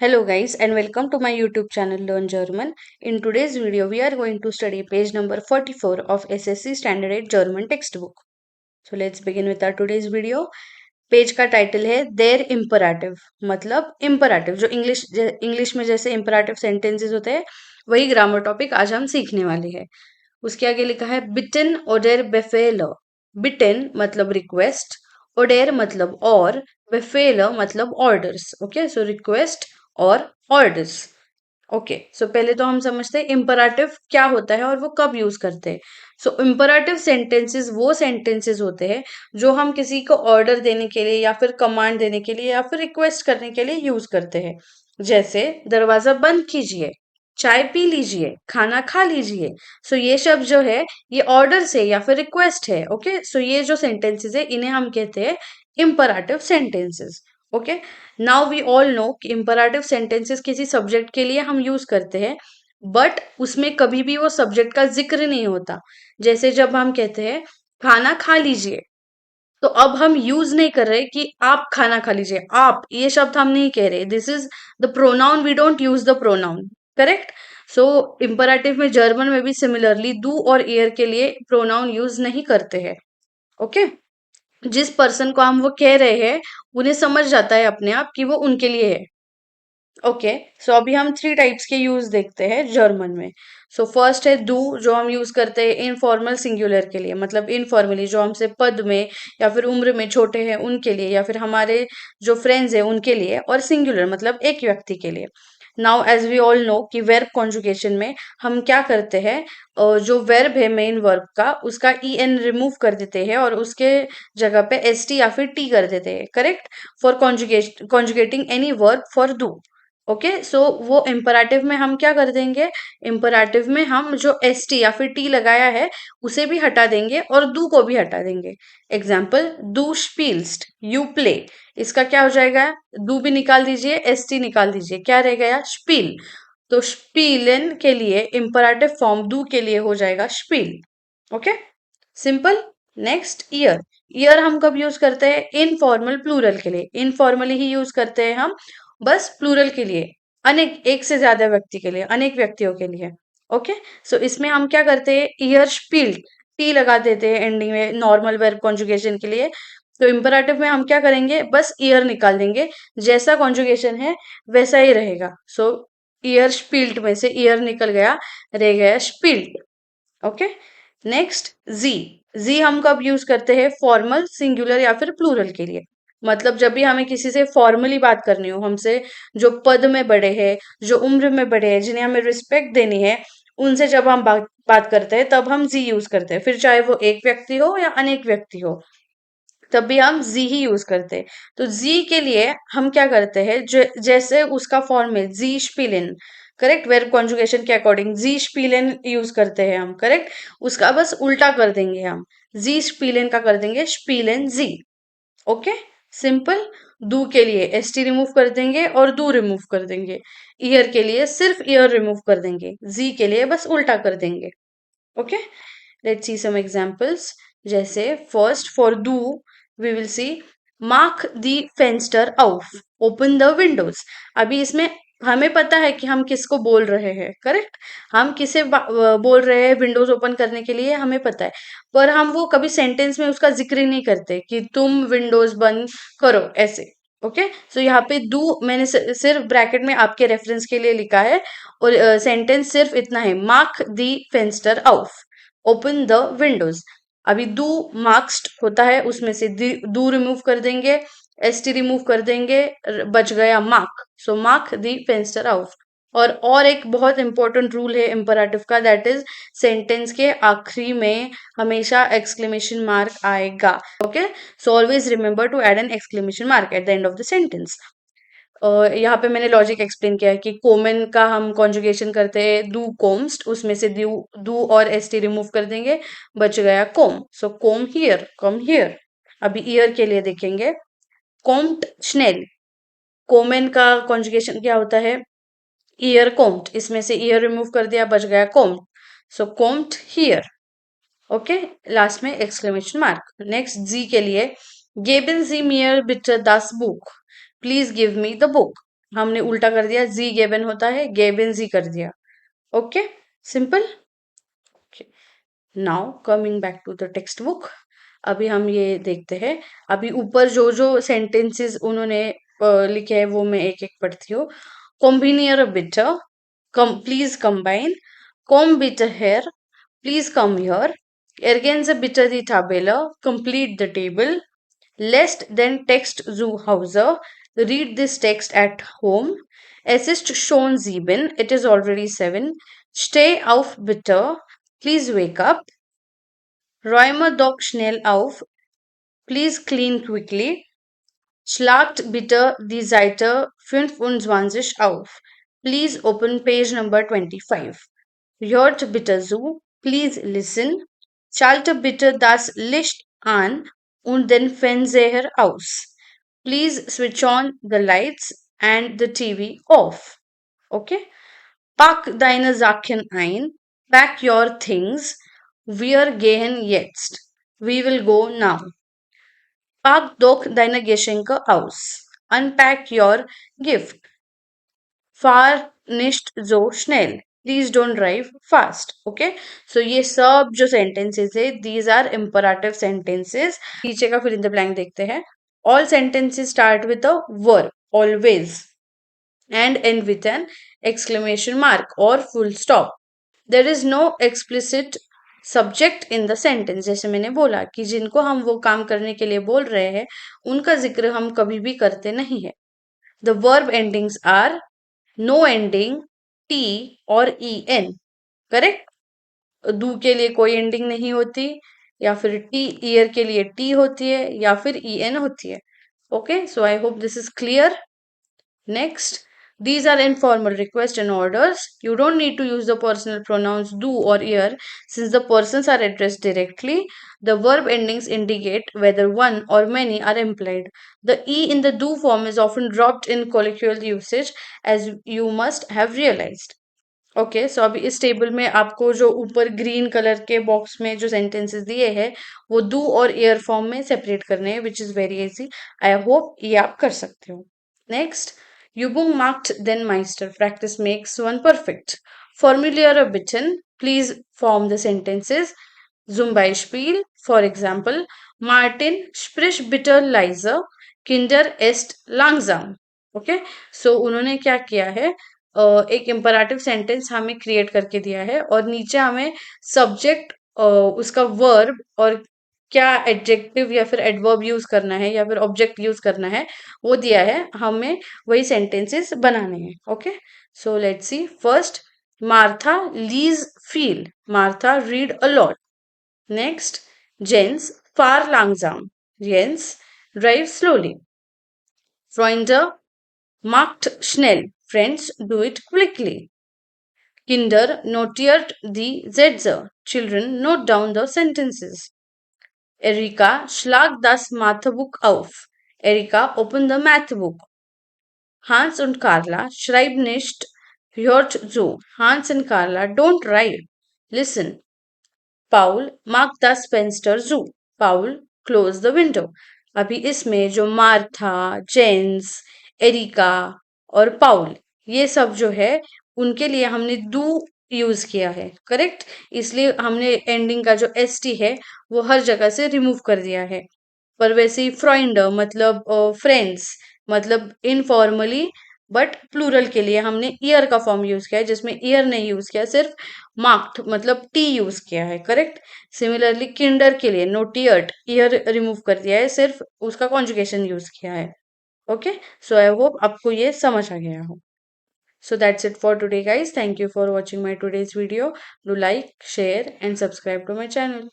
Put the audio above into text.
Hello guys and welcome to my YouTube channel Learn German. In today's video we are going to study page number 44 of SSC Standard 8 German textbook. So let's begin with our today's video. Page का title है there इम्पराटिव मतलब इम्पराटिव जो English में जैसे इम्पराटिव sentences होते हैं वही grammar topic आज हम सीखने वाले हैं. उसके आगे लिखा है बिटन ओडेर बेफेल. बिटन मतलब रिक्वेस्ट, ओडेर मतलब और, बेफेल मतलब ऑर्डर्स. ओके, सो रिक्वेस्ट और ऑर्डर्स. ओके, सो पहले तो हम समझते हैं इम्पराटिव क्या होता है और वो कब यूज करते हैं. सो इम्पराटिव सेंटेंसेस वो सेंटेंसेस होते हैं जो हम किसी को ऑर्डर देने के लिए या फिर कमांड देने के लिए या फिर रिक्वेस्ट करने के लिए यूज करते हैं. जैसे दरवाजा बंद कीजिए, चाय पी लीजिए, खाना खा लीजिए. सो ये शब्द जो है ये ऑर्डर से या फिर रिक्वेस्ट है. ओके, सो ये जो सेंटेंसेस है इन्हें हम कहते हैं imperative sentences. Okay, now we all know कि इम्पराटिव सेंटेंसेस किसी सब्जेक्ट के लिए हम यूज करते हैं बट उसमें कभी भी वो सब्जेक्ट का जिक्र नहीं होता. जैसे जब हम कहते हैं खाना खा लीजिए, तो अब हम यूज नहीं कर रहे कि आप खाना खा लीजिए. आप ये शब्द हम नहीं कह रहे. This is the pronoun, we don't use the pronoun. Correct. So imperative में जर्मन में भी सिमिलरली डू और ईयर के लिए प्रोनाउन यूज नहीं करते हैं. ओके, जिस पर्सन को हम वो कह रहे हैं उन्हें समझ जाता है अपने आप कि वो उनके लिए है. ओके, सो अभी हम थ्री टाइप्स के यूज देखते हैं जर्मन में. सो फर्स्ट है डू, जो हम यूज करते हैं इनफॉर्मल सिंगुलर के लिए, मतलब इनफॉर्मली जो हमसे पद में या फिर उम्र में छोटे हैं उनके लिए या फिर हमारे जो फ्रेंड्स हैं उनके लिए. और सिंगुलर मतलब एक व्यक्ति के लिए. Now as we all know कि वर्ब कॉन्जुगेशन में हम क्या करते हैं, जो वर्ब है मेन वर्ब का उसका ई एन रिमूव कर देते हैं और उसके जगह पे एस टी या फिर टी कर देते हैं. Correct, for conjugating any verb for डू. ओके, सो वो इम्पराटिव में हम क्या कर देंगे, इम्पराटिव में हम जो एस टी या फिर टी लगाया है उसे भी हटा देंगे और दू को भी हटा देंगे. एग्जाम्पल, दू स्पील्स्ट, यू प्ले. इसका क्या हो जाएगा, दू भी निकाल दीजिए, एस टी निकाल दीजिए, क्या रह गया, स्पील. तो स्पीलन के लिए इम्पराटिव फॉर्म दू के लिए हो जाएगा spill. Okay, simple. Next, year. Year हम कब यूज करते हैं, इनफॉर्मल प्लूरल के लिए. इनफॉर्मली ही यूज करते हैं हम बस प्लूरल के लिए, अनेक एक से ज्यादा व्यक्ति के लिए, अनेक व्यक्तियों के लिए. ओके, सो इसमें हम क्या करते हैं, ईयर स्पील्ड, टी लगा देते हैं एंडिंग में नॉर्मल वर्ब कॉन्जुगेशन के लिए. तो इम्पराटिव में हम क्या करेंगे, बस ईयर निकाल देंगे, जैसा कॉन्जुगेशन है वैसा ही रहेगा. सो ईयर स्पील्ड में से ईयर निकल गया, रह गया स्पील्ड. ओके, नेक्स्ट, जी. जी हम कब यूज करते हैं, फॉर्मल सिंगुलर या फिर प्लूरल के लिए. मतलब जब भी हमें किसी से फॉर्मली बात करनी हो, हमसे जो पद में बड़े हैं, जो उम्र में बड़े हैं, जिन्हें हमें रिस्पेक्ट देनी है, उनसे जब हम बात करते हैं तब हम जी यूज करते हैं. फिर चाहे वो एक व्यक्ति हो या अनेक व्यक्ति हो, तब भी हम जी ही यूज करते हैं. तो जी के लिए हम क्या करते हैं, जैसे उसका फॉर्म है जी स्पिलिन. करेक्ट, वेर कॉन्जुगेशन के अकॉर्डिंग जी स्पिलिन यूज करते हैं हम. करेक्ट, उसका बस उल्टा कर देंगे हम, जी स्पिलिन का कर देंगे स्पिलिन जी. Okay, simple. दू के लिए एस टी रिमूव कर देंगे और दू रिमूव कर देंगे. ईयर के लिए सिर्फ ईयर रिमूव कर देंगे, जी के लिए बस उल्टा कर देंगे. Okay, let's see some examples. जैसे फर्स्ट, फॉर डू वी विल सी मार्क द फेंस्टर ऑफ, ओपन द विंडोज. अभी इसमें हमें पता है कि हम किसको बोल रहे हैं. करेक्ट, हम किसे बोल रहे हैं विंडोज ओपन करने के लिए, हमें पता है. पर हम वो कभी सेंटेंस में उसका जिक्र ही नहीं करते कि तुम विंडोज बंद करो ऐसे. ओके, सो यहाँ पे डू मैंने सिर्फ ब्रैकेट में आपके रेफरेंस के लिए लिखा है और सेंटेंस सिर्फ इतना है, मार्क द फेंस्टर ऑफ, ओपन द विंडोज. अभी डू मार्क्स्ड होता है, उसमें से डू रिमूव कर देंगे, एस टी रिमूव कर देंगे, बच गया मार्क. सो मार्क द फेंस्टर ऑफ. और एक बहुत इंपॉर्टेंट रूल है इम्पराटिव का, दैट इज सेंटेंस के आखिरी में हमेशा एक्सक्लेमेशन मार्क आएगा. Okay, so always remember to add an exclamation mark at the end of the sentence. यहाँ पे मैंने लॉजिक एक्सप्लेन किया है कि कोमेन का हम कॉन्जुगेशन करते हैं डू कोम्स्ट, उसमें से डू डू और एस टी रिमूव कर देंगे, बच गया कोम. सो कोम हियर, कम हियर. अभी ईयर के लिए देखेंगे, कोम्ट स्नेल. कोमेन का कॉन्जुगेशन क्या होता है, ईयर कोम्ट, इसमें से ईयर रिमूव कर दिया, बच गया कोम्ट. सो कोम्ट हियर. ओके, लास्ट में एक्सक्लेमेशन मार्क. नेक्स्ट, जी के लिए, गेबन जी मियर बिटर दास बुक, please give me the book. हमने उल्टा कर दिया, जी गेबन होता है, गेबन जी कर दिया। Okay, simple. Now coming back to the text book, अभी हम ये देखते हैं। अभी ऊपर जो जो सेंटेंसेस उन्होंने लिखे हैं वो मैं एक एक पढ़ती हूँ। कॉम्बिनियर बिटर, कम प्लीज कंबाइन, कॉम बिटर हेयर, please come here. Ergänze bitte die Tabelle. Complete the table. Lest then text zu Hause. Read this text at home. Es ist schon 7. It is already 7. Steh auf bitte. Please wake up. Räume doch schnell auf. Please clean quickly. Schlagt bitte die Seite 25 auf. Please open page number 25. Hört bitte zu. Please listen. Schalte bitte das Licht an und den Fernseher aus. Please switch on the lights and the TV off. Okay? Pack deine Sachen ein. Pack your things. Wir gehen jetzt. We will go now. Pack doch deine Geschenke aus. Unpack your gift. Fahr nicht so schnell. Please don't drive fast. Okay, so ये सब जो sentences है, these are imperative sentences. पीछे का fill in the blank देखते हैं. All sentences start with a verb always and end with an exclamation mark or full stop. There is no explicit subject in the sentence. जैसे मैंने बोला कि जिनको हम वो काम करने के लिए बोल रहे हैं उनका जिक्र हम कभी भी करते नहीं है। The verb endings are no ending, T और ई एन। करेक्ट, दू के लिए कोई एंडिंग नहीं होती, या फिर टी ईयर के लिए टी होती है, या फिर ई एन होती है। Okay, so I hope this is clear. Next, these are informal requests and orders. You don't need to use the personal pronouns do or ear since the persons are addressed directly. The verb endings indicate whether one or many are implied. The e in the do form is often dropped in colloquial usage, as you must have realized. Okay, so अभी इस table में आपको जो ऊपर green colour के box में जो sentences दिए हैं वो डू और एयर फॉर्म में सेपरेट करने हैं, which is very easy. I hope ये आप कर सकते हो। Next, Übung macht den Meister. Practice makes one perfect. Formuliere bitten. Please form the sentences. Zum Beispiel, for example, Martin sprich bitte leiser. Kinder ist langsam. Okay, so उन्होंने क्या किया है, एक इम्पराटिव सेंटेंस हमें क्रिएट करके दिया है और नीचे हमें सब्जेक्ट, उसका वर्ब और क्या एडजेक्टिव या फिर एडवर्ब यूज करना है या फिर ऑब्जेक्ट यूज करना है वो दिया है। हमें वही सेंटेंसेस बनाने हैं। Okay, so let's see. First, Martha लीज फील, Martha read a lot. Next, Jens फार langsam, Jens drive slowly. Freunde macht schnell, friends do it quickly. Kinder notiert die Sätze, children note down the sentences. Erika, schlag das Mathebuch auf. Erika, open the math book. Hans und Carla, schreib nicht, hört zu. Hans and Carla, don't write. Listen. Paul, mark das Fenster zu. Paul, close the window. अभी इसमें जो Martha, gents, areca और पाउल, ये सब जो है उनके लिए हमने डू यूज किया है। करेक्ट, इसलिए हमने एंडिंग का जो एस टी है वो हर जगह से रिमूव कर दिया है। पर वैसे ही फ्रेंड मतलब फ्रेंड्स, मतलब इनफॉर्मली बट प्लूरल के लिए हमने ईयर का फॉर्म यूज किया है, जिसमें ईयर नहीं यूज किया, सिर्फ मार्क्ड मतलब टी यूज किया है। करेक्ट, सिमिलरली किंडर के लिए नोटियट ईयर रिमूव कर दिया है, सिर्फ उसका कॉन्जुगेशन यूज किया है। ओके, सो आई होप आपको ये समझ आ गया हो। So that's it for today guys. Thank you for watching my today's video. Do like, share and subscribe to my channel.